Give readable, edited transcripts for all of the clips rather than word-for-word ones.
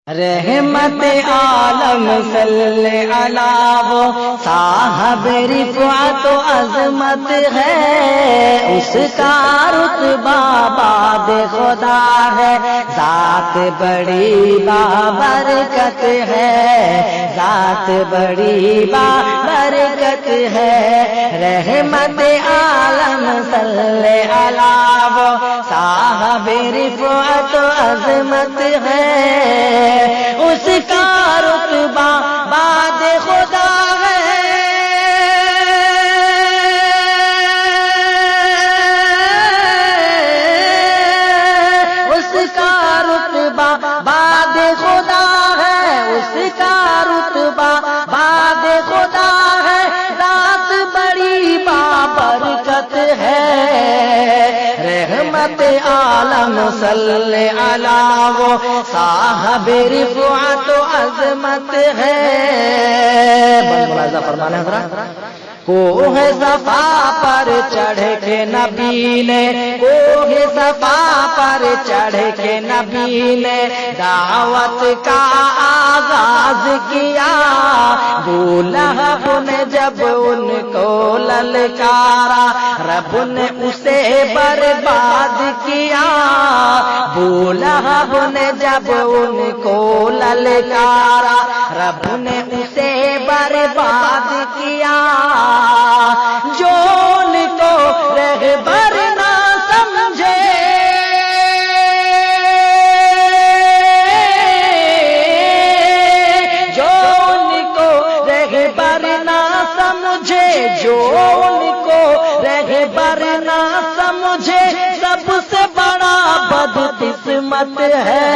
رحمت عالم صلی علی وہ صاحب رفعت و عظمت ہے، اس کا رتبہ باب خدا ہے، ذات بڑی بابرکت ہے، ذات بڑی بابرکت ہے۔ رحمت عالم صلی علی وہ صاحب رفعت و عظمت ہے، اس کا رتبہ بعد خدا ہے، اس کا رتبہ بعد خدا ہے، اس کا رتبہ بعد خدا ہے، ذات بڑی بابرکت ہے۔ رحمت عالم صلی علی وہ صاحب رفعت و عظمت ہے۔ ملاحظہ فرمانا ہے حضرات، کوہ صفا پر چڑھ کے نبی نے، کوہ صفا پر چڑھ کے نبی نے دعوت کا آغاز کیا، ابو لہب نے جب ان کو للکارا، رب نے اسے برباد کیا، ابو لہب نے جب ان کو للکارا، رب نے اسے برباد کیا، جو ان کو رہبر نہ سمجھے، جو ان کو رہبر نہ سمجھے، جو ان کو رہبر نہ سمجھے، سب سے بڑا بدقسمت ہے،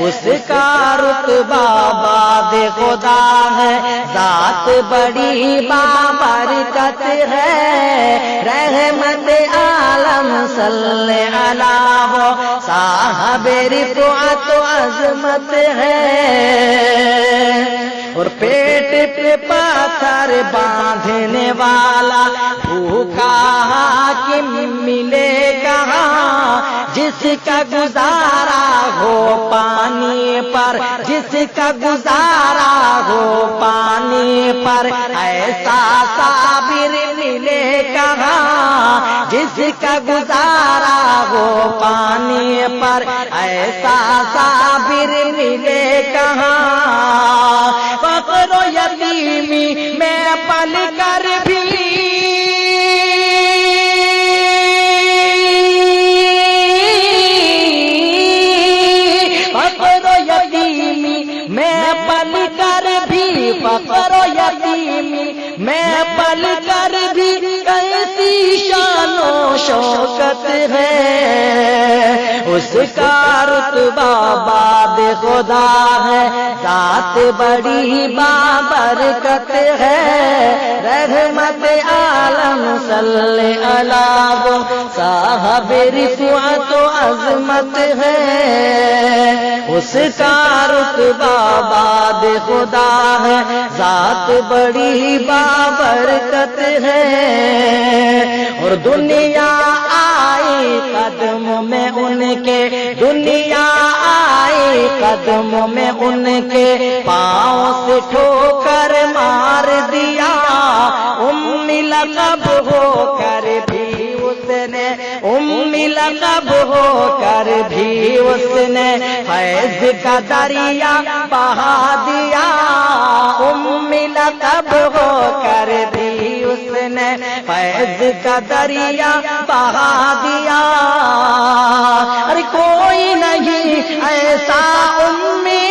اس کا رتبہ بعد خدا ہے، ذات بڑی بابرکت ہے۔ رحمت عالم صلی علی وہ صاحب رفعت و عظمت ہے، اور پیٹ پہ پتھر باندھنے والا بھوکا حاکم ملے کہاں، جس کا گزارا ہو پانی پر، جس کا گزارا ہو پانی پر، ایسا صابر ملے کہاں، جس کا گزارا ہو پانی پر، ایسا صابر ملے کہاں۔ فقر و یتیمی میں پل کر بھی، فقر و یتیمی میں پل کر بھی کیسی شان و شوکت ہے، اس کا رتبہ بعد خدا ہے، ذات بڑی بابرکت ہے۔ رحمت عالم صلی علی وہ صاحب رفعت و عظمت ہے، اس کا رتبہ بعد خدا ہے، ذات بڑی بابرکت ہے۔ اور دنیا آئی قدموں میں ان کے، دنیا آئی قدموں میں ان کے، پاؤں سے ٹھوکر مار دیا، امی لقب ہو کر بھی اس نے، امی لقب ہو کر بھی اس نے فیض کا دریا بہا دیا، امی لقب ہو کر بھی اس نے فیض کا دریا بہا دیا۔ ارے کوئی نہیں ایسا امی،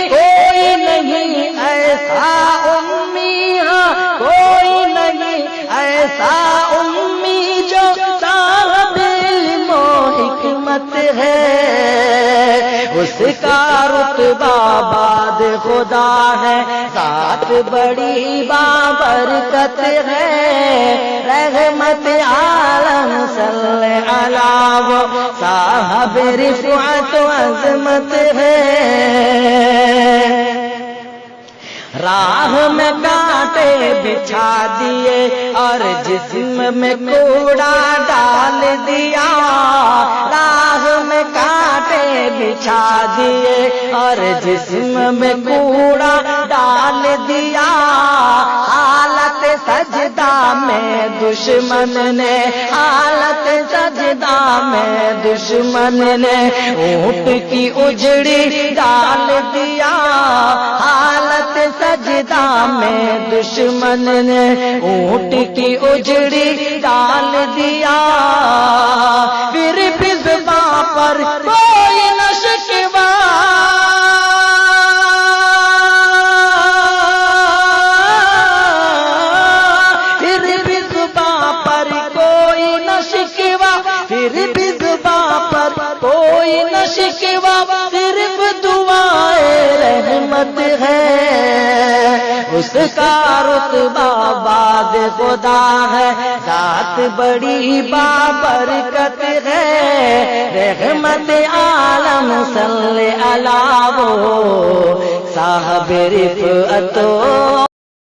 کوئی نہیں ایسا امی، ہاں کوئی نہیں ایسا امی جو صاحب علم و حکمت ہے، اس کا رتبہ بعد خدا ہے، ذات بڑی بابرکت ہے۔ رحمت عالم صلی علی وہ صاحب رفعت و عظمت ہے۔ راہ میں کانٹے بچھا دیے اور جسم میں کوڑا ڈال دیا، راہ میں کانٹے بچھا دیے اور جسم میں کوڑا ڈال دیا، حالت سجدہ میں دشمن نے، حالت سجدہ میں دشمن نے اونٹ کی اجڑی ڈال دیا، حالت سجدہ میں دشمن نے اونٹ کی اجڑی ڈال دیا، پھر بھی زباں پر کوئی نہ شکوہ، پھر بھی زباں پر کوئی نہ شکوہ، پھر بھی زباں پر کوئی نہ شکوہ، صرف دعائے رحمت ہے، اس کا رتبہ بعد خدا ہے، ذات بڑی بابرکت ہے، رحمت عالم صلی اللہ وہ صاحب رفعت